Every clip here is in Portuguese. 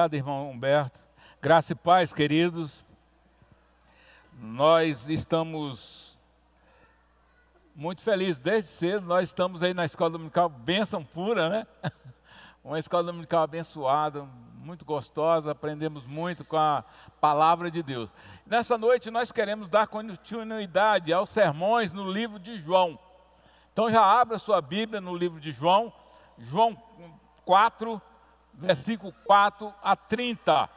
Obrigado, irmão Humberto. Graça e paz, queridos. Nós estamos muito felizes. Desde cedo nós estamos aí na escola dominical, bênção pura, né? Uma escola dominical abençoada, muito gostosa. Aprendemos muito com a palavra de Deus. Nessa noite nós queremos dar continuidade aos sermões no livro de João. Então já abra sua Bíblia no livro de João, João 4, versículo 4 a 30.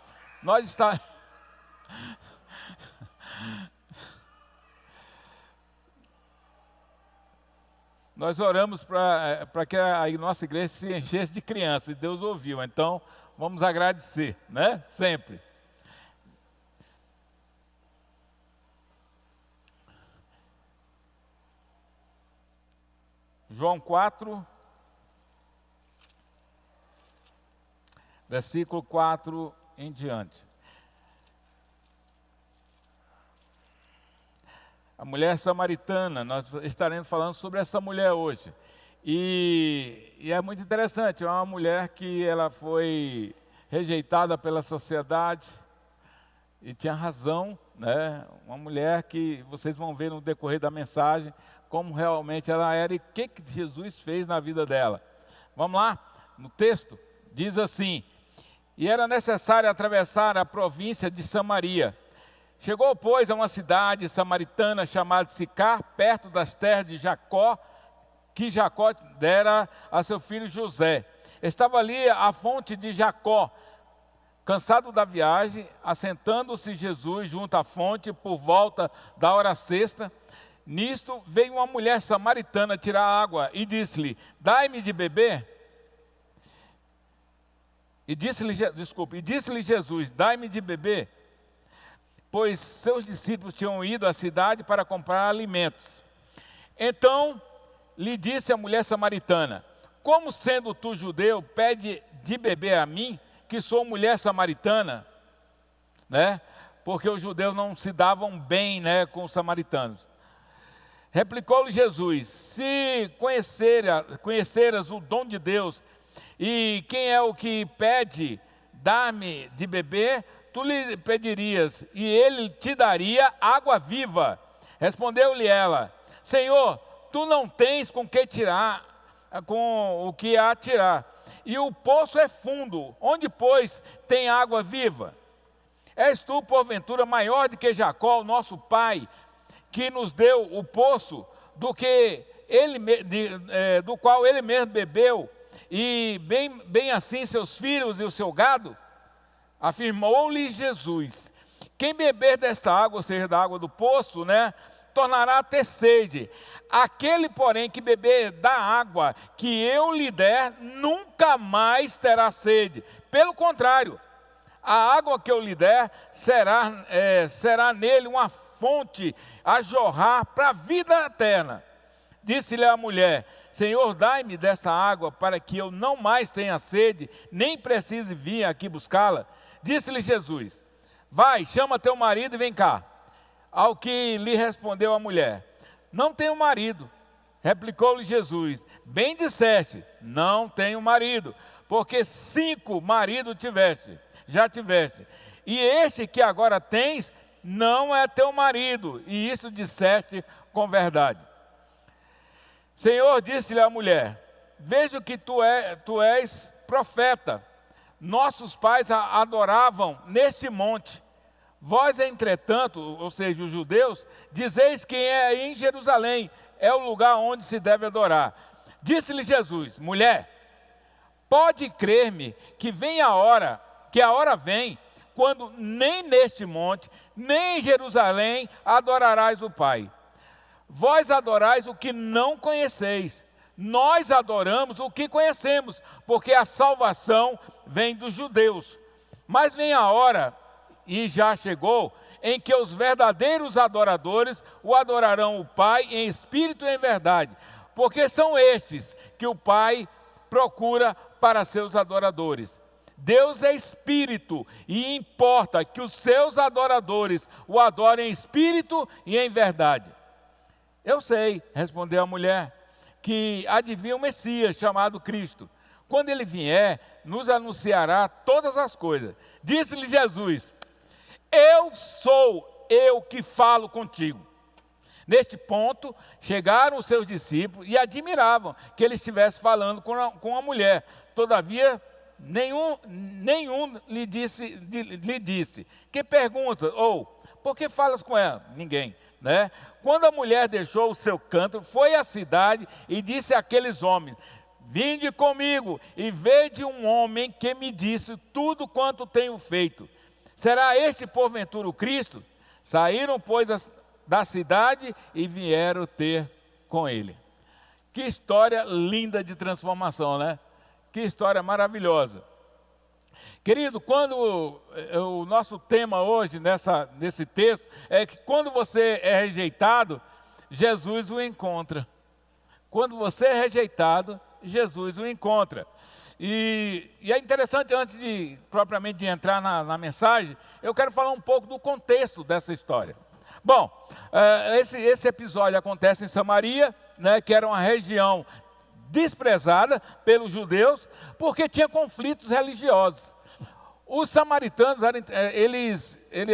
Nós oramos para que a nossa igreja se enchesse de crianças, e Deus ouviu. Então, vamos agradecer, né? Sempre. João 4, versículo 4 em diante. A mulher samaritana, nós estaremos falando sobre essa mulher hoje. E é muito interessante, é uma mulher que ela foi rejeitada pela sociedade, e tinha razão, né? Uma mulher que vocês vão ver no decorrer da mensagem, como realmente ela era e o que Jesus fez na vida dela. Vamos lá, no texto, diz assim: e era necessário atravessar a província de Samaria. Chegou, pois, a uma cidade samaritana chamada Sicar, perto das terras de Jacó, que Jacó dera a seu filho José. Estava ali a fonte de Jacó. Cansado da viagem, assentando-se Jesus junto à fonte por volta da hora sexta, nisto veio uma mulher samaritana tirar água e disse-lhe: dai-me de beber. E disse-lhe Jesus: dai-me de beber, pois seus discípulos tinham ido à cidade para comprar alimentos. Então lhe disse a mulher samaritana: como sendo tu judeu, pede de beber a mim, que sou mulher samaritana? Né? Porque os judeus não se davam bem, né, com os samaritanos. Replicou-lhe Jesus: se conheceras o dom de Deus, e quem é o que pede, dá-me de beber, tu lhe pedirias, e ele te daria água viva. Respondeu-lhe ela: Senhor, tu não tens com que tirar, com o que há tirar, e o poço é fundo, onde, pois, tem água viva? És tu, porventura, maior do que Jacó, nosso pai, que nos deu o poço, do qual ele mesmo bebeu, e bem assim seus filhos e o seu gado? Afirmou-lhe Jesus: quem beber desta água, ou seja, da água do poço, né, tornará a ter sede. Aquele, porém, que beber da água que eu lhe der, nunca mais terá sede. Pelo contrário, a água que eu lhe der será nele uma fonte a jorrar para a vida eterna. Disse-lhe a mulher: Senhor, dai-me desta água para que eu não mais tenha sede, nem precise vir aqui buscá-la. Disse-lhe Jesus: vai, chama teu marido e vem cá. Ao que lhe respondeu a mulher: não tenho marido. Replicou-lhe Jesus: bem disseste, não tenho marido, porque 5 maridos já tiveste, e este que agora tens não é teu marido, e isso disseste com verdade. Senhor, disse-lhe a mulher: vejo que tu és profeta. Nossos pais a adoravam neste monte. Vós, entretanto, ou seja, os judeus, dizeis que é em Jerusalém, é o lugar onde se deve adorar. Disse-lhe Jesus: mulher, pode crer-me que a hora vem, quando nem neste monte, nem em Jerusalém adorarás o Pai. Vós adorais o que não conheceis, nós adoramos o que conhecemos, porque a salvação vem dos judeus. Mas vem a hora, e já chegou, em que os verdadeiros adoradores o adorarão o Pai em espírito e em verdade, porque são estes que o Pai procura para seus adoradores. Deus é espírito, e importa que os seus adoradores o adorem em espírito e em verdade. Eu sei, respondeu a mulher, que há de vir um Messias chamado Cristo. quando ele vier, nos anunciará todas as coisas. Disse-lhe Jesus: eu sou eu que falo contigo. Neste ponto, chegaram os seus discípulos e admiravam que ele estivesse falando com a mulher. Todavia, nenhum lhe disse. Que pergunta? Ou, por que falas com ela? Ninguém. Né? Quando a mulher deixou o seu canto, foi à cidade e disse àqueles homens: vinde comigo e vede um homem que me disse tudo quanto tenho feito. Será este porventura o Cristo? Saíram, pois, da cidade e vieram ter com ele. Que história linda de transformação, né? Que história maravilhosa. Querido, quando o nosso tema hoje nesse texto é que quando você é rejeitado, Jesus o encontra. Quando você é rejeitado, Jesus o encontra. E é interessante, antes propriamente de entrar na mensagem, eu quero falar um pouco do contexto dessa história. Bom, esse episódio acontece em Samaria, né, que era uma região desprezada pelos judeus, porque tinha conflitos religiosos. Os samaritanos,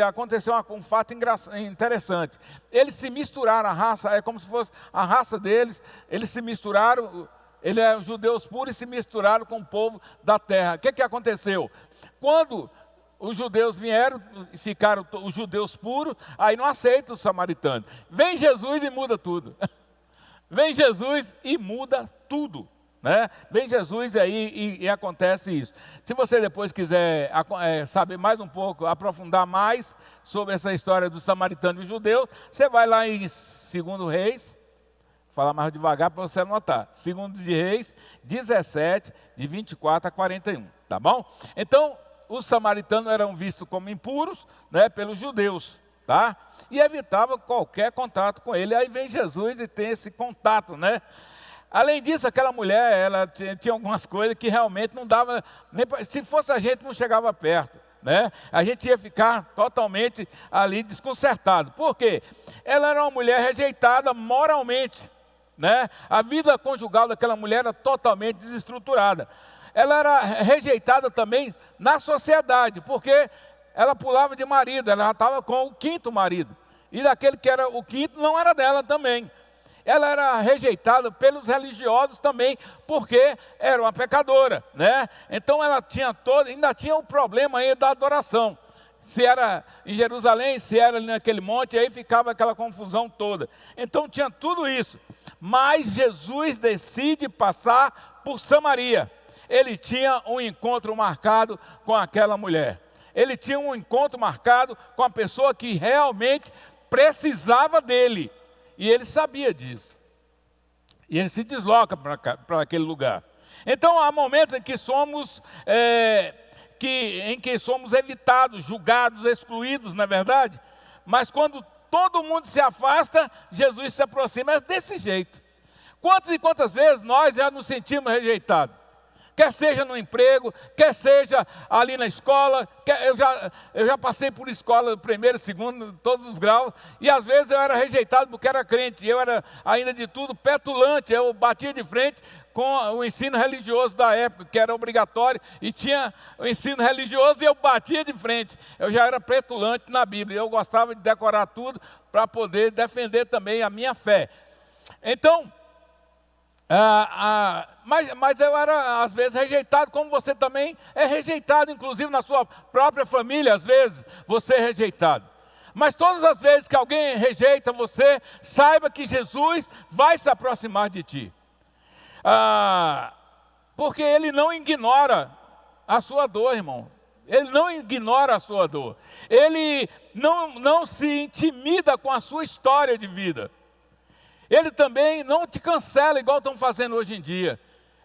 aconteceu um fato interessante. Eles se misturaram, a raça, é como se fosse a raça deles, eles se misturaram, eles eram judeus puros e se misturaram com o povo da terra. O que aconteceu? Quando os judeus vieram, ficaram os judeus puros, aí não aceitam os samaritanos. Vem Jesus e muda tudo. Vem Jesus e muda tudo. Né? Vem Jesus aí e acontece isso. Se você depois quiser saber mais um pouco, aprofundar mais sobre essa história dos samaritanos e dos judeus, você vai lá em 2 Reis, vou falar mais devagar para você anotar, 2 de Reis 17, de 24 a 41, tá bom? Então, os samaritanos eram vistos como impuros, né, pelos judeus, tá? E evitavam qualquer contato com ele. Aí vem Jesus e tem esse contato, né? Além disso, aquela mulher, ela tinha algumas coisas que realmente não dava, se fosse a gente não chegava perto, né? A gente ia ficar totalmente ali desconcertado. Por quê? Ela era uma mulher rejeitada moralmente, né? A vida conjugal daquela mulher era totalmente desestruturada. Ela era rejeitada também na sociedade, porque ela pulava de marido, ela já estava com o 5º marido. E daquele que era o 5º não era dela também. Ela era rejeitada pelos religiosos também, porque era uma pecadora, né? Então ela tinha ainda tinha o problema aí da adoração. Se era em Jerusalém, se era ali naquele monte, aí ficava aquela confusão toda. Então tinha tudo isso. Mas Jesus decide passar por Samaria. Ele tinha um encontro marcado com aquela mulher. Ele tinha um encontro marcado com a pessoa que realmente precisava dele. E ele sabia disso. E ele se desloca para aquele lugar. Então há momentos em que somos evitados, julgados, excluídos, não é verdade? Mas quando todo mundo se afasta, Jesus se aproxima. É desse jeito. Quantas e quantas vezes nós já nos sentimos rejeitados? Quer seja no emprego, quer seja ali na escola. Eu já passei por escola, primeiro, segundo, todos os graus, e às vezes eu era rejeitado porque era crente, eu era ainda de tudo petulante, eu batia de frente com o ensino religioso da época, que era obrigatório, e tinha o ensino religioso e eu batia de frente. Eu já era petulante na Bíblia, eu gostava de decorar tudo para poder defender também a minha fé. Então, mas eu era às vezes rejeitado, como você também é rejeitado, inclusive na sua própria família, às vezes você é rejeitado. Mas todas as vezes que alguém rejeita você, saiba que Jesus vai se aproximar de ti. Porque Ele não ignora a sua dor, irmão. Ele não ignora a sua dor. Ele não se intimida com a sua história de vida. Ele também não te cancela igual estão fazendo hoje em dia.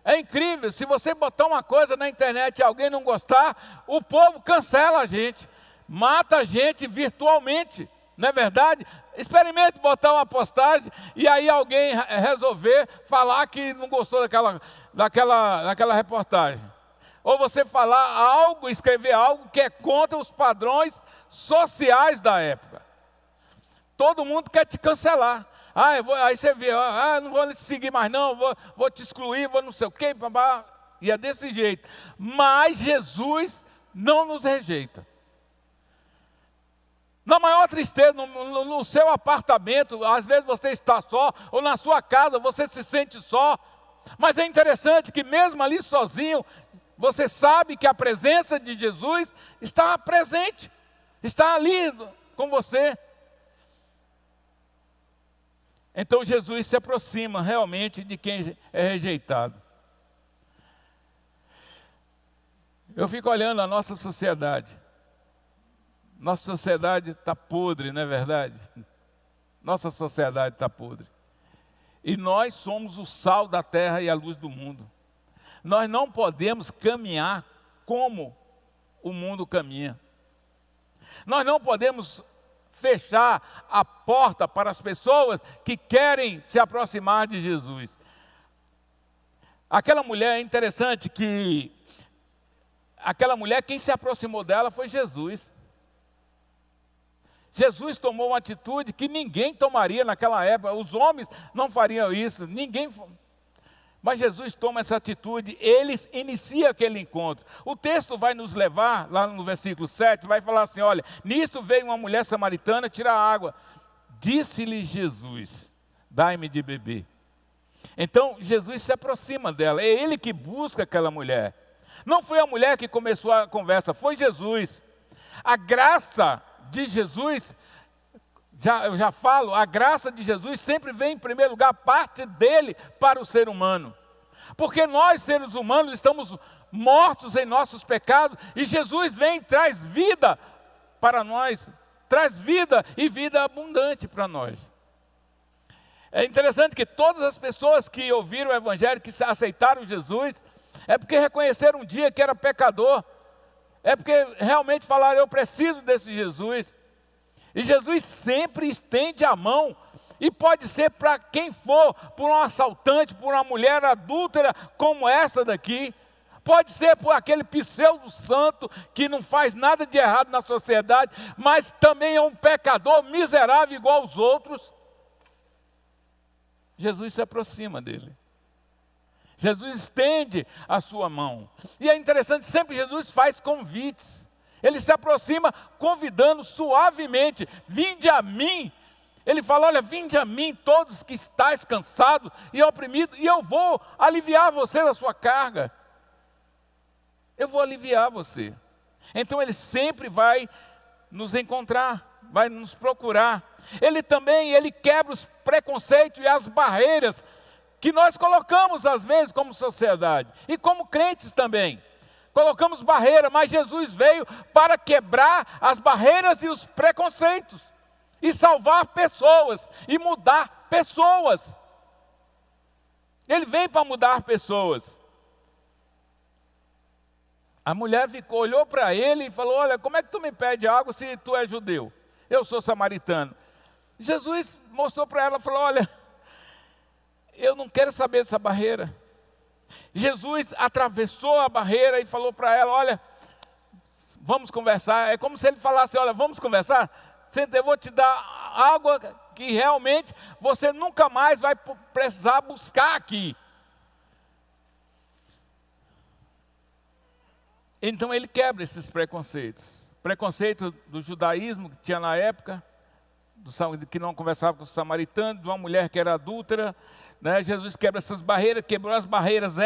É incrível, se você botar uma coisa na internet e alguém não gostar, o povo cancela a gente, mata a gente virtualmente, não é verdade? Experimente botar uma postagem e aí alguém resolver falar que não gostou daquela reportagem. Ou você falar algo, escrever algo que é contra os padrões sociais da época. Todo mundo quer te cancelar. Aí você vê, não vou te seguir mais não, vou te excluir, vou não sei o quê, babá. E é desse jeito. Mas Jesus não nos rejeita. Na maior tristeza, no seu apartamento, às vezes você está só, ou na sua casa você se sente só. Mas é interessante que mesmo ali sozinho, você sabe que a presença de Jesus está presente, está ali com você. Então Jesus se aproxima realmente de quem é rejeitado. Eu fico olhando a nossa sociedade. Nossa sociedade está podre, não é verdade? Nossa sociedade está podre. E nós somos o sal da terra e a luz do mundo. Nós não podemos caminhar como o mundo caminha. Nós não podemos fechar a porta para as pessoas que querem se aproximar de Jesus. Aquela mulher, é interessante que aquela mulher, quem se aproximou dela foi Jesus. Jesus tomou uma atitude que ninguém tomaria naquela época. Os homens não fariam isso, ninguém. Mas Jesus toma essa atitude, ele inicia aquele encontro. O texto vai nos levar, lá no versículo 7, vai falar assim, olha, nisto veio uma mulher samaritana tirar água. Disse-lhe Jesus, dai-me de beber. Então, Jesus se aproxima dela, é ele que busca aquela mulher. Não foi a mulher que começou a conversa, foi Jesus. A graça de Jesus, eu já falo, a graça de Jesus sempre vem em primeiro lugar, parte dele para o ser humano. Porque nós, seres humanos, estamos mortos em nossos pecados, e Jesus vem e traz vida para nós, traz vida e vida abundante para nós. É interessante que todas as pessoas que ouviram o Evangelho, que aceitaram Jesus, é porque reconheceram um dia que era pecador, é porque realmente falaram, eu preciso desse Jesus. E Jesus sempre estende a mão, e pode ser para quem for, por um assaltante, por uma mulher adúltera como essa daqui, pode ser por aquele pseudo santo que não faz nada de errado na sociedade, mas também é um pecador miserável igual aos outros. Jesus se aproxima dele. Jesus estende a sua mão. E é interessante, sempre Jesus faz convites. Ele se aproxima convidando suavemente, vinde a mim. Ele fala, olha, vinde a mim todos que estáis cansados e oprimidos, e eu vou aliviar você da sua carga. Eu vou aliviar você. Então ele sempre vai nos encontrar, vai nos procurar. Ele quebra os preconceitos e as barreiras que nós colocamos às vezes como sociedade, e como crentes também. Colocamos barreira, mas Jesus veio para quebrar as barreiras e os preconceitos, e salvar pessoas, e mudar pessoas. Ele veio para mudar pessoas. A mulher olhou para ele e falou, olha, como é que tu me pede água se tu és judeu? Eu sou samaritano. Jesus mostrou para ela, falou, olha, eu não quero saber dessa barreira. Jesus atravessou a barreira e falou para ela, olha, vamos conversar. É como se ele falasse, olha, vamos conversar? Eu vou te dar água que realmente você nunca mais vai precisar buscar aqui. Então ele quebra esses preconceitos. Preconceito do judaísmo que tinha na época, que não conversava com os samaritanos, de uma mulher que era adúltera, né? Jesus quebra essas barreiras, quebrou as barreiras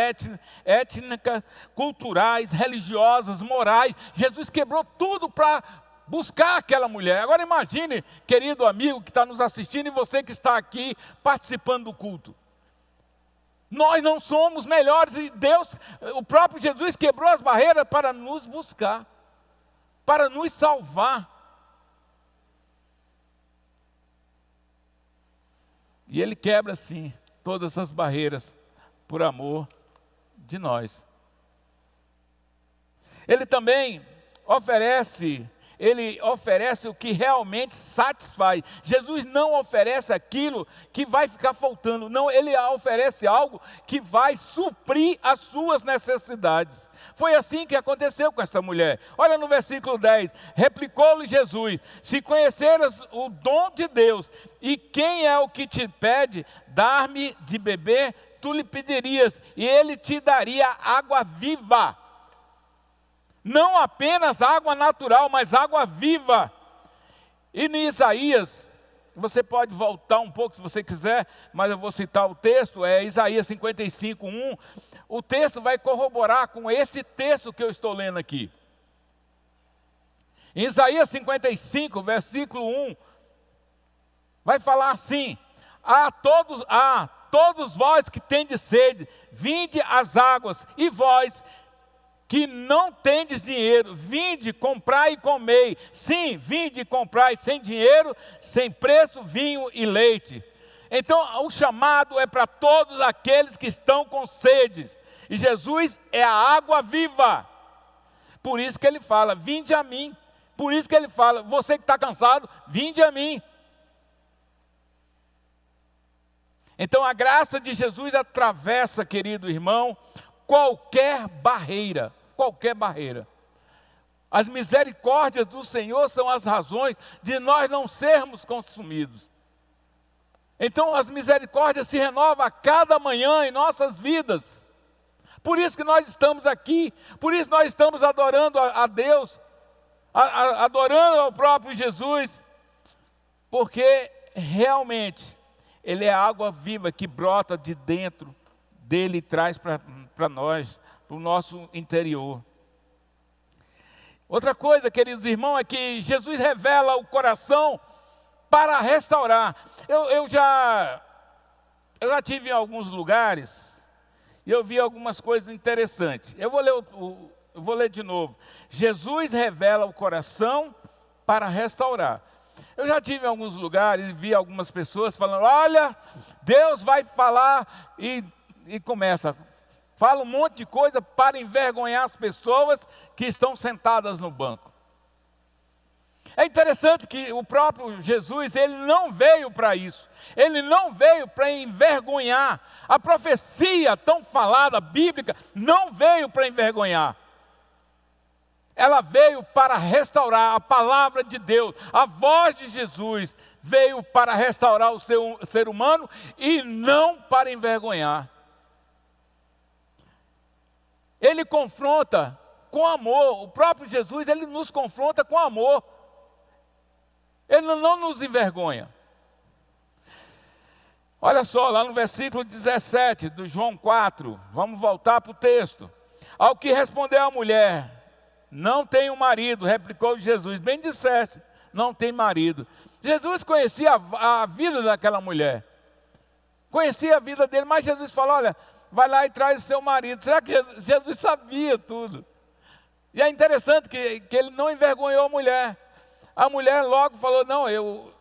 étnicas, culturais, religiosas, morais. Jesus quebrou tudo para buscar aquela mulher. Agora imagine, querido amigo que está nos assistindo, e você que está aqui participando do culto. Nós não somos melhores, e Deus, o próprio Jesus quebrou as barreiras para nos buscar, para nos salvar. E Ele quebra sim todas essas barreiras por amor de nós. Ele também oferece o que realmente satisfaz. Jesus não oferece aquilo que vai ficar faltando. Não, Ele oferece algo que vai suprir as suas necessidades. Foi assim que aconteceu com essa mulher. Olha no versículo 10. Replicou-lhe Jesus, se conheceras o dom de Deus, e quem é o que te pede, dar-me de beber, tu lhe pedirias, e ele te daria água viva. Não apenas água natural, mas água viva. E em Isaías, você pode voltar um pouco se você quiser, mas eu vou citar o texto, é Isaías 55:1. O texto vai corroborar com esse texto que eu estou lendo aqui. Em Isaías 55, versículo 1, vai falar assim: todos vós que tendes sede, vinde às águas, e vós que não tendes dinheiro, vinde, comprai e comei. Sim, vinde e comprai sem dinheiro, sem preço, vinho e leite. Então, o chamado é para todos aqueles que estão com sede. E Jesus é a água viva. Por isso que ele fala, vinde a mim. Por isso que ele fala, você que está cansado, vinde a mim. Então, a graça de Jesus atravessa, querido irmão, qualquer barreira. Qualquer barreira. As misericórdias do Senhor são as razões de nós não sermos consumidos. Então as misericórdias se renovam a cada manhã em nossas vidas. Por isso que nós estamos aqui, por isso nós estamos adorando a Deus, adorando ao próprio Jesus, porque realmente Ele é a água viva que brota de dentro dele e traz para nós, para o nosso interior. Outra coisa, queridos irmãos, é que Jesus revela o coração para restaurar. Eu já tive em alguns lugares e eu vi algumas coisas interessantes. Eu vou ler de novo. Jesus revela o coração para restaurar. Eu já tive em alguns lugares e vi algumas pessoas falando, olha, Deus vai falar e começa, fala um monte de coisa para envergonhar as pessoas que estão sentadas no banco. É interessante que o próprio Jesus, ele não veio para isso. Ele não veio para envergonhar. A profecia tão falada, bíblica, não veio para envergonhar. Ela veio para restaurar. A palavra de Deus, a voz de Jesus, veio para restaurar o ser humano e não para envergonhar. Ele confronta com amor. O próprio Jesus, ele nos confronta com amor. Ele não nos envergonha. Olha só, lá no versículo 17 do João 4, vamos voltar para o texto. Ao que respondeu a mulher, não tenho marido, replicou Jesus, bem disseste, não tem marido. Jesus conhecia a vida daquela mulher, conhecia a vida dele, mas Jesus falou, olha, vai lá e traz o seu marido. Será que Jesus sabia tudo? E é interessante que ele não envergonhou a mulher. A mulher logo falou, não, eu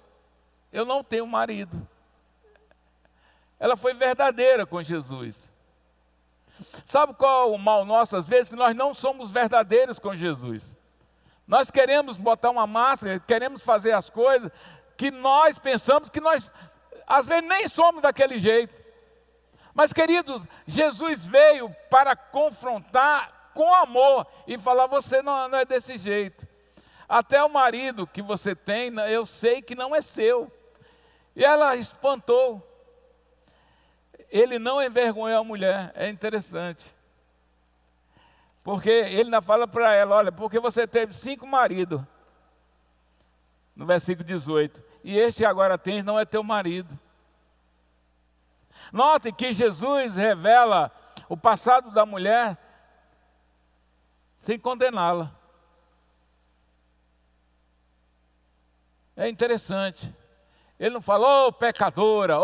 não tenho marido. Ela foi verdadeira com Jesus. Sabe qual é o mal nosso às vezes? Que nós não somos verdadeiros com Jesus. Nós queremos botar uma máscara, queremos fazer as coisas que nós pensamos que nós, às vezes, nem somos daquele jeito. Mas, queridos, Jesus veio para confrontar com amor e falar, você não é desse jeito. Até o marido que você tem, eu sei que não é seu. E ela espantou. Ele não envergonhou a mulher, é interessante. Porque ele ainda fala para ela, olha, porque você teve 5 maridos. No versículo 18. E este agora tens não é teu marido. Note que Jesus revela o passado da mulher sem condená-la. É interessante. Ele não falou, pecadora,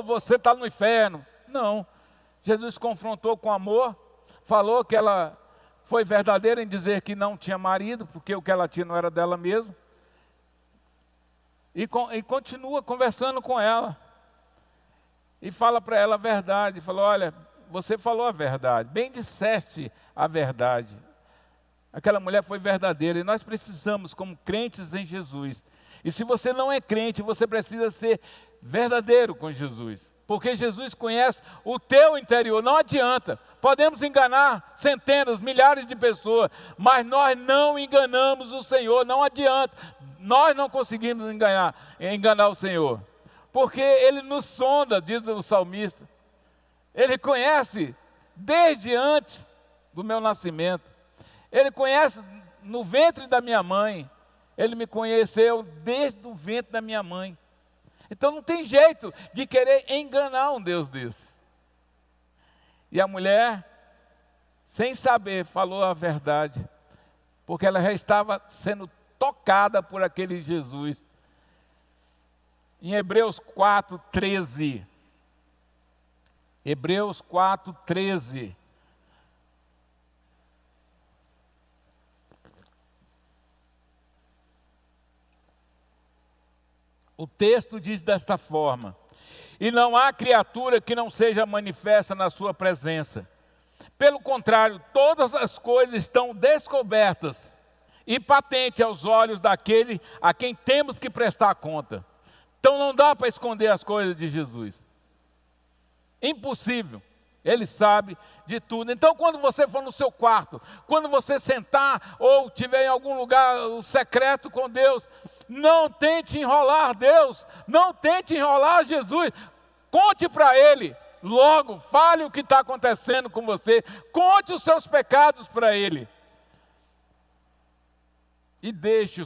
você está no inferno. Não. Jesus confrontou com amor, falou que ela foi verdadeira em dizer que não tinha marido, porque o que ela tinha não era dela mesma. E continua conversando com ela. E fala para ela a verdade. Falou, olha, você falou a verdade, bem disseste a verdade. Aquela mulher foi verdadeira e nós precisamos, como crentes em Jesus. E se você não é crente, você precisa ser verdadeiro com Jesus. Porque Jesus conhece o teu interior, não adianta. Podemos enganar centenas, milhares de pessoas, mas nós não enganamos o Senhor, não adianta. Nós não conseguimos enganar o Senhor. Porque Ele nos sonda, diz o salmista. Ele conhece desde antes do meu nascimento. Ele conhece no ventre da minha mãe. Ele me conheceu desde o ventre da minha mãe. Então não tem jeito de querer enganar um Deus desse. E a mulher, sem saber, falou a verdade, porque ela já estava sendo tocada por aquele Jesus. Em Hebreus 4:13. Hebreus 4:13. O texto diz desta forma: e não há criatura que não seja manifesta na sua presença. Pelo contrário, todas as coisas estão descobertas e patentes aos olhos daquele a quem temos que prestar conta. Então não dá para esconder as coisas de Jesus. Impossível. Ele sabe de tudo. Então, quando você for no seu quarto, quando você sentar ou estiver em algum lugar secreto com Deus, não tente enrolar Deus, não tente enrolar Jesus. Conte para Ele, logo, fale o que está acontecendo com você, conte os seus pecados para Ele. E deixe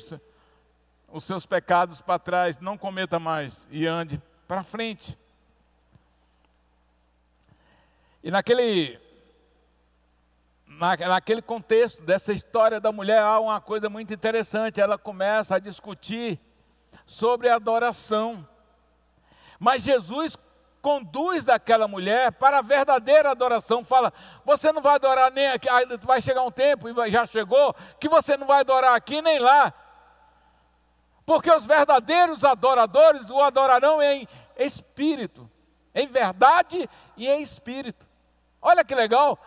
os seus pecados para trás, não cometa mais e ande para frente. E naquele contexto dessa história da mulher, há uma coisa muito interessante. Ela começa a discutir sobre a adoração. Mas Jesus conduz daquela mulher para a verdadeira adoração. Fala, você não vai adorar nem aqui, vai chegar um tempo, e já chegou, que você não vai adorar aqui nem lá. Porque os verdadeiros adoradores o adorarão em espírito, em verdade e em espírito. Olha que legal,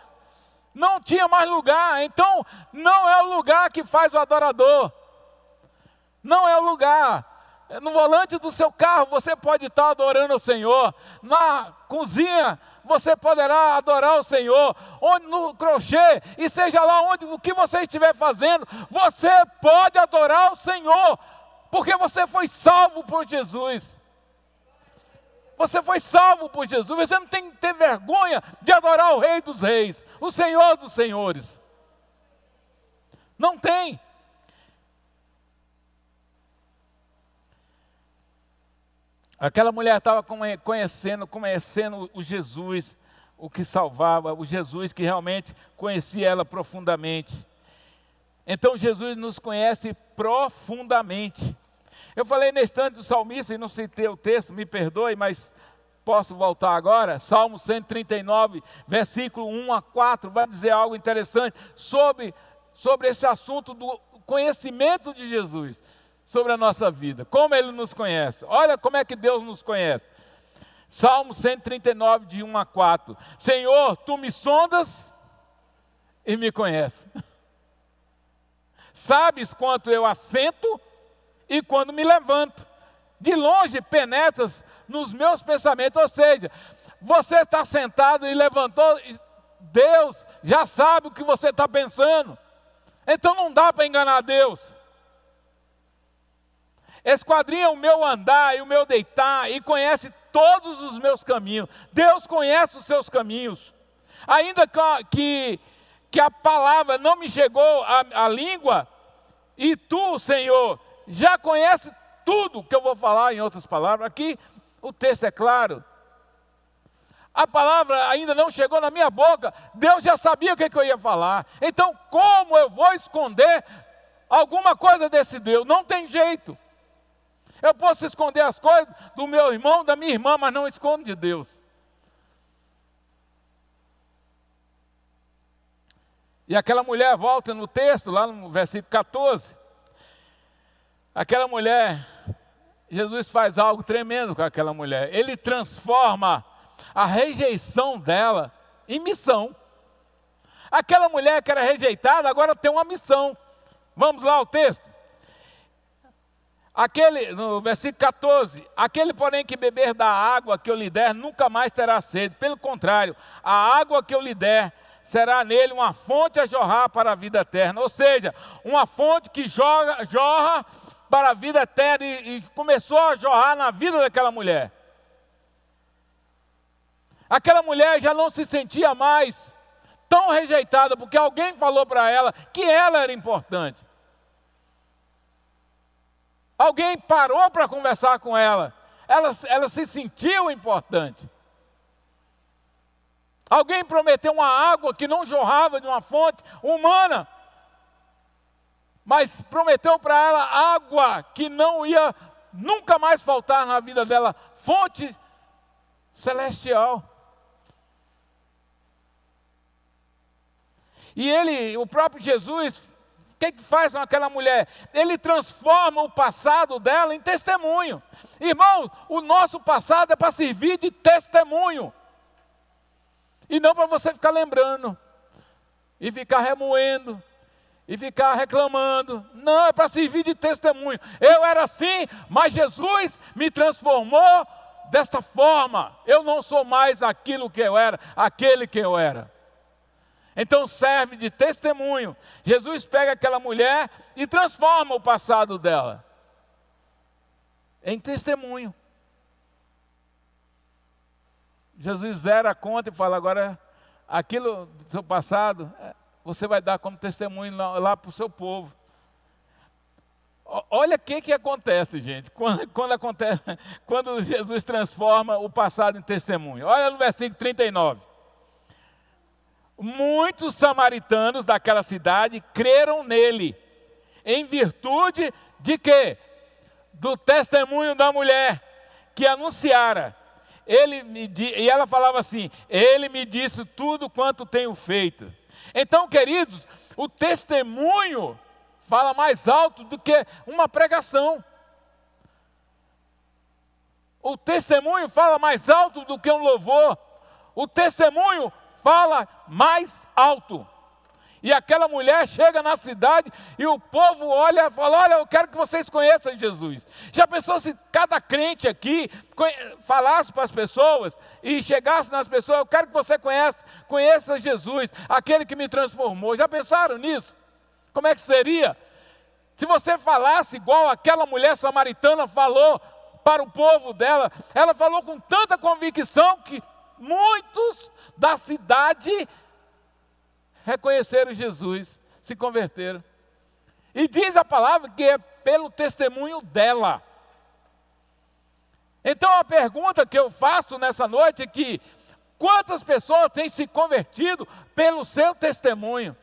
não tinha mais lugar, então não é o lugar que faz o adorador, não é o lugar. No volante do seu carro você pode estar adorando o Senhor, na cozinha você poderá adorar o Senhor, onde no crochê, e seja lá onde, o que você estiver fazendo, você pode adorar o Senhor, porque você foi salvo por Jesus. Você foi salvo por Jesus, você não tem que ter vergonha de adorar o Rei dos Reis, o Senhor dos Senhores. Não tem. Aquela mulher estava conhecendo o Jesus, o que salvava, o Jesus que realmente conhecia ela profundamente. Então Jesus nos conhece profundamente. Eu falei na estante do salmista e não citei o texto, me perdoe, mas posso voltar agora. Salmo 139, versículo 1-4, vai dizer algo interessante sobre esse assunto do conhecimento de Jesus sobre a nossa vida, como Ele nos conhece. Olha como é que Deus nos conhece. Salmo 139, de 1-4. Senhor, Tu me sondas e me conheces. Sabes quanto eu assento e quando me levanto. De longe penetras nos meus pensamentos. Ou seja, você está sentado e levantou, Deus já sabe o que você está pensando. Então não dá para enganar Deus. Esquadrinha o meu andar e o meu deitar e conhece todos os meus caminhos. Deus conhece os seus caminhos. Ainda que a palavra não me chegou à língua, e Tu, Senhor, já conhece tudo que eu vou falar, em outras palavras. Aqui o texto é claro. A palavra ainda não chegou na minha boca, Deus já sabia o que eu ia falar. Então como eu vou esconder alguma coisa desse Deus? Não tem jeito. Eu posso esconder as coisas do meu irmão, da minha irmã, mas não escondo de Deus. E aquela mulher volta no texto, lá no versículo 14. Aquela mulher, Jesus faz algo tremendo com aquela mulher. Ele transforma a rejeição dela em missão. Aquela mulher que era rejeitada, agora tem uma missão. Vamos lá ao texto. No versículo 14, aquele porém que beber da água que eu lhe der, nunca mais terá sede. Pelo contrário, a água que eu lhe der, será nele uma fonte a jorrar para a vida eterna. Ou seja, uma fonte que jorra para a vida eterna, e começou a jorrar na vida daquela mulher. Aquela mulher já não se sentia mais tão rejeitada, porque alguém falou para ela que ela era importante. Alguém parou para conversar com ela. Ela se sentiu importante. Alguém prometeu uma água que não jorrava de uma fonte humana, mas prometeu para ela água que não ia nunca mais faltar na vida dela, fonte celestial. E o próprio Jesus, o que faz com aquela mulher? Ele transforma o passado dela em testemunho. Irmão, o nosso passado é para servir de testemunho. E não para você ficar lembrando, e ficar remoendo, e ficar reclamando. Não, é para servir de testemunho. Eu era assim, mas Jesus me transformou desta forma. Eu não sou mais aquilo que eu era, aquele que eu era. Então serve de testemunho. Jesus pega aquela mulher e transforma o passado dela em testemunho. Jesus zera a conta e fala: agora, aquilo do seu passado, você vai dar como testemunho lá para o seu povo. Olha o que acontece, gente, quando Jesus transforma o passado em testemunho. Olha no versículo 39. Muitos samaritanos daquela cidade creram nele, em virtude de quê? Do testemunho da mulher que anunciara. E ela falava assim: ele me disse tudo quanto tenho feito. Então, queridos, o testemunho fala mais alto do que uma pregação. O testemunho fala mais alto do que um louvor. O testemunho fala mais alto. E aquela mulher chega na cidade e o povo olha e fala: olha, eu quero que vocês conheçam Jesus. Já pensou se cada crente aqui falasse para as pessoas e chegasse nas pessoas: eu quero que você conheça Jesus, aquele que me transformou. Já pensaram nisso? Como é que seria? Se você falasse igual aquela mulher samaritana falou para o povo dela, ela falou com tanta convicção que muitos da cidade reconheceram Jesus, se converteram. E diz a palavra que é pelo testemunho dela. Então a pergunta que eu faço nessa noite é que: quantas pessoas têm se convertido pelo seu testemunho?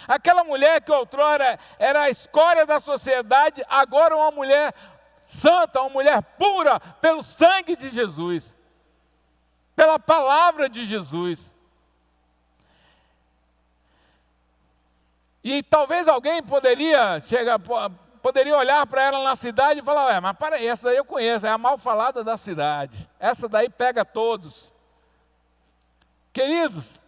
Aquela mulher que outrora era a escória da sociedade, agora uma mulher santa, uma mulher pura, pelo sangue de Jesus, pela palavra de Jesus. E talvez alguém poderia olhar para ela na cidade e falar: mas para aí, essa daí eu conheço, é a mal falada da cidade, essa daí pega todos. Queridos,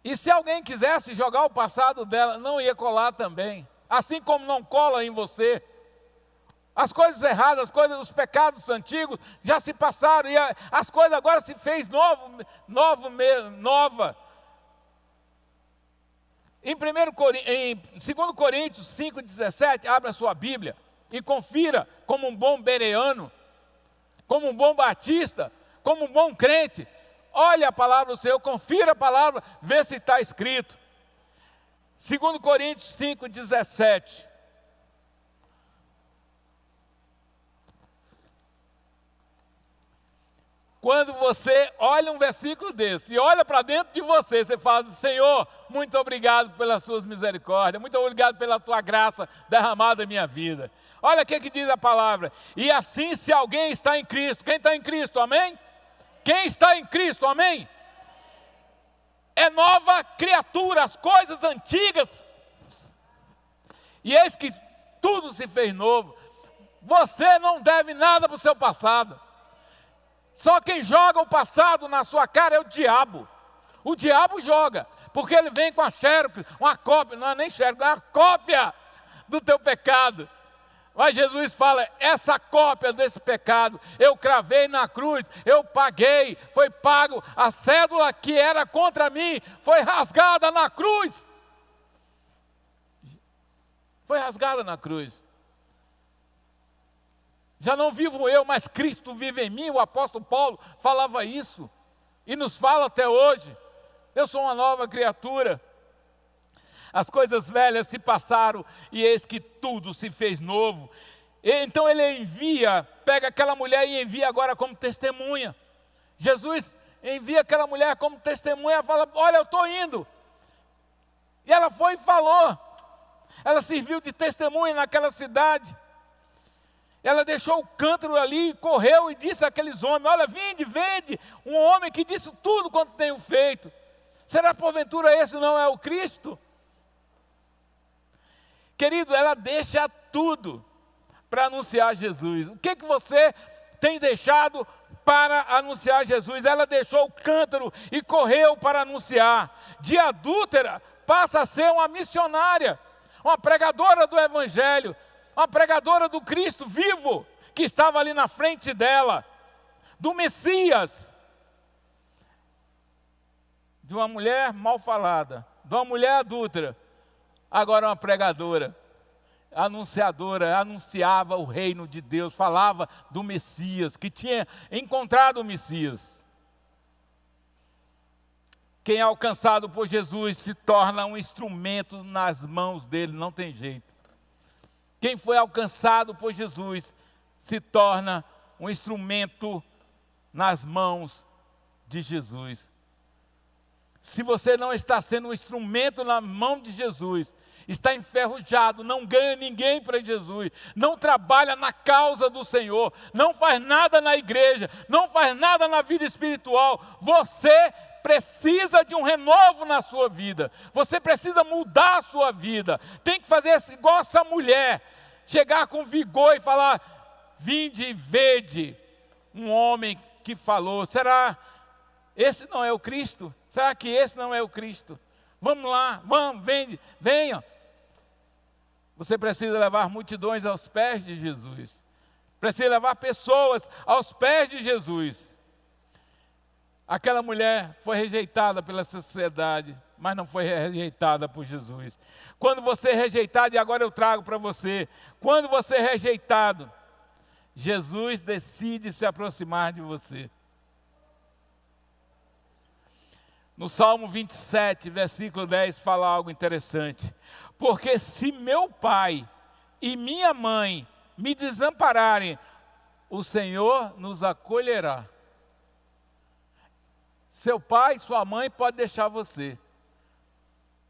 e se alguém quisesse jogar o passado dela, não ia colar também, assim como não cola em você. As coisas erradas, as coisas dos pecados antigos já se passaram, e as coisas agora se fez nova. Em 2 Coríntios 5,17, abra sua Bíblia e confira, como um bom bereano, como um bom batista, como um bom crente. Olhe a palavra do Senhor, confira a palavra, vê se está escrito. 2 Coríntios 5,17. Quando você olha um versículo desse e olha para dentro de você, você fala: Senhor, muito obrigado pelas suas misericórdias, muito obrigado pela tua graça derramada em minha vida. Olha o que diz a palavra: e assim, se alguém está em Cristo, quem está em Cristo, amém? Quem está em Cristo, amém? É nova criatura, as coisas antigas, e eis que tudo se fez novo. Você não deve nada para o seu passado. Só quem joga o passado na sua cara é o diabo. O diabo joga, porque ele vem com a xerox, uma cópia, não é nem xerox, é uma cópia do teu pecado. Mas Jesus fala: essa cópia desse pecado, eu cravei na cruz, eu paguei, foi pago, a cédula que era contra mim, foi rasgada na cruz. Foi rasgada na cruz. Já não vivo eu, mas Cristo vive em mim. O apóstolo Paulo falava isso e nos fala até hoje. Eu sou uma nova criatura. As coisas velhas se passaram e eis que tudo se fez novo. Então ele envia, pega aquela mulher e envia agora como testemunha. Jesus envia aquela mulher como testemunha, fala: olha, eu estou indo. E ela foi e falou. Ela serviu de testemunha naquela cidade. Ela deixou o cântaro ali, correu e disse àqueles homens: olha, vinde, vende, um homem que disse tudo quanto tenho feito. Será porventura esse não é o Cristo? Querido, ela deixa tudo para anunciar Jesus. O que você tem deixado para anunciar Jesus? Ela deixou o cântaro e correu para anunciar. De adúltera passa a ser uma missionária, uma pregadora do Evangelho, uma pregadora do Cristo vivo, que estava ali na frente dela, do Messias, de uma mulher mal falada, de uma mulher adúltera, agora uma pregadora, anunciadora, anunciava o reino de Deus, falava do Messias, que tinha encontrado o Messias. Quem é alcançado por Jesus se torna um instrumento nas mãos dele, não tem jeito. Quem foi alcançado por Jesus se torna um instrumento nas mãos de Jesus. Se você não está sendo um instrumento na mão de Jesus, está enferrujado, não ganha ninguém para Jesus, não trabalha na causa do Senhor, não faz nada na igreja, não faz nada na vida espiritual, você precisa de um renovo na sua vida, você precisa mudar a sua vida, tem que fazer igual essa mulher, chegar com vigor e falar: vinde e vede um homem que falou. Será esse não é o Cristo? Será que esse não é o Cristo? Vamos lá, vamos, vende, venha. Você precisa levar multidões aos pés de Jesus, precisa levar pessoas aos pés de Jesus. Aquela mulher foi rejeitada pela sociedade, mas não foi rejeitada por Jesus. Quando você é rejeitado, e agora eu trago para você, quando você é rejeitado, Jesus decide se aproximar de você. No Salmo 27, versículo 10, fala algo interessante. Porque se meu pai e minha mãe me desampararem, o Senhor nos acolherá. Seu pai e sua mãe podem deixar você,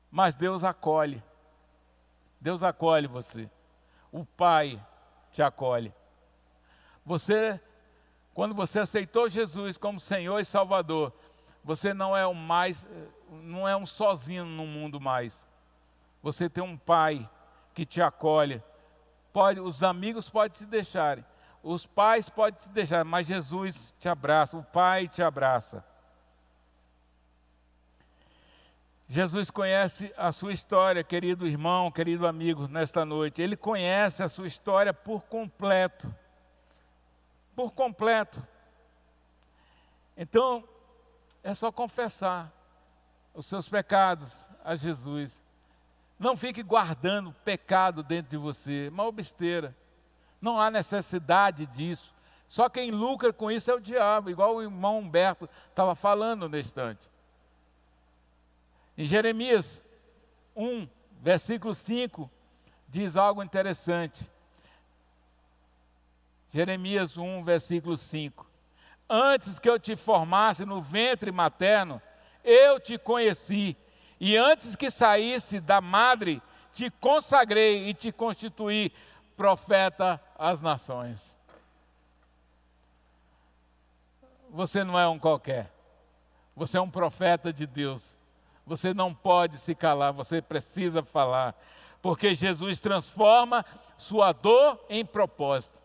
mas Deus acolhe. Deus acolhe você. O Pai te acolhe. Você, quando você aceitou Jesus como Senhor e Salvador, você não é um sozinho no mundo mais. Você tem um Pai que te acolhe. Os amigos podem te deixarem, os pais podem te deixar, mas Jesus te abraça, o Pai te abraça. Jesus conhece a sua história, querido irmão, querido amigo, nesta noite. Ele conhece a sua história por completo. Por completo. Então, é só confessar os seus pecados a Jesus. Não fique guardando pecado dentro de você, uma besteira. Não há necessidade disso. Só quem lucra com isso é o diabo, igual o irmão Humberto estava falando no instante. Em Jeremias 1, versículo 5, diz algo interessante. Jeremias 1, versículo 5. Antes que eu te formasse no ventre materno, eu te conheci. E antes que saísse da madre, te consagrei e te constituí profeta às nações. Você não é um qualquer. Você é um profeta de Deus. Você não pode se calar, você precisa falar. Porque Jesus transforma sua dor em propósito.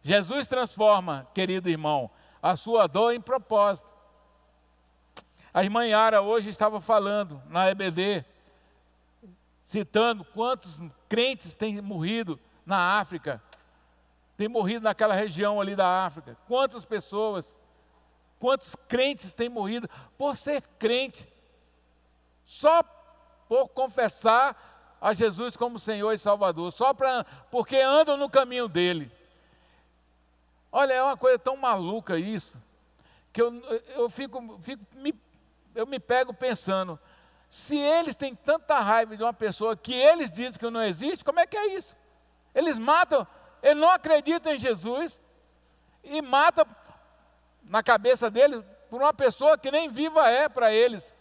Jesus transforma, querido irmão, a sua dor em propósito. A irmã Yara hoje estava falando na EBD, citando quantos crentes têm morrido na África, têm morrido naquela região ali da África. Quantas pessoas, quantos crentes têm morrido por ser crente, só por confessar a Jesus como Senhor e Salvador, porque andam no caminho dele. Olha, é uma coisa tão maluca isso, que eu me pego pensando, se eles têm tanta raiva de uma pessoa que eles dizem que não existe, como é que é isso? Eles matam, eles não acreditam em Jesus, e matam na cabeça deles por uma pessoa que nem viva é para eles.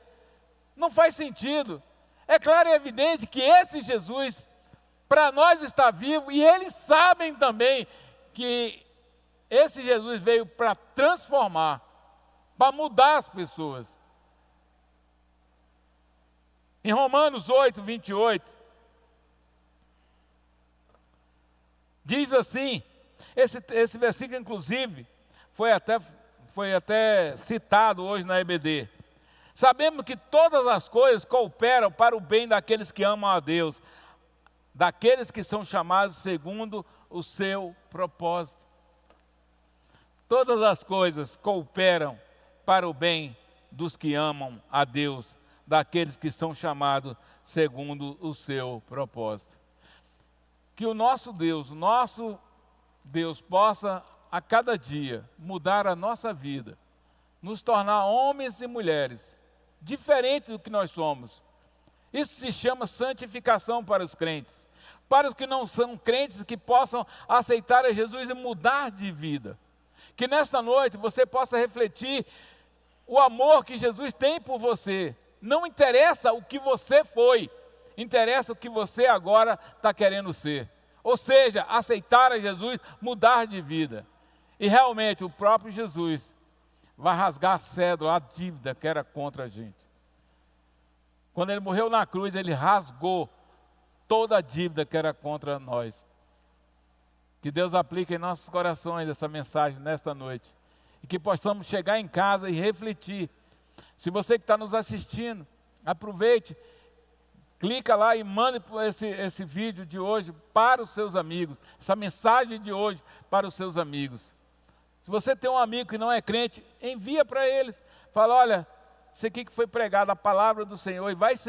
Não faz sentido. É claro e evidente que esse Jesus, para nós, está vivo, e eles sabem também que esse Jesus veio para transformar, para mudar as pessoas. Em Romanos 8, 28, diz assim, esse versículo, inclusive, foi até citado hoje na EBD. Sabemos que todas as coisas cooperam para o bem daqueles que amam a Deus, daqueles que são chamados segundo o seu propósito. Todas as coisas cooperam para o bem dos que amam a Deus, daqueles que são chamados segundo o seu propósito. Que o nosso Deus possa a cada dia mudar a nossa vida, nos tornar homens e mulheres diferentes do que nós somos. Isso se chama santificação para os crentes. Para os que não são crentes, que possam aceitar a Jesus e mudar de vida. Que nesta noite você possa refletir o amor que Jesus tem por você. Não interessa o que você foi, interessa o que você agora está querendo ser. Ou seja, aceitar a Jesus, mudar de vida. E realmente o próprio Jesus vai rasgar a cédula, a dívida que era contra a gente. Quando ele morreu na cruz, ele rasgou toda a dívida que era contra nós. Que Deus aplique em nossos corações essa mensagem nesta noite. E que possamos chegar em casa e refletir. Se você que está nos assistindo, aproveite, clica lá e mande esse vídeo de hoje para os seus amigos. Essa mensagem de hoje para os seus amigos. Se você tem um amigo que não é crente, envia para eles. Fala, olha, isso aqui que foi pregado, a palavra do Senhor, e vai ser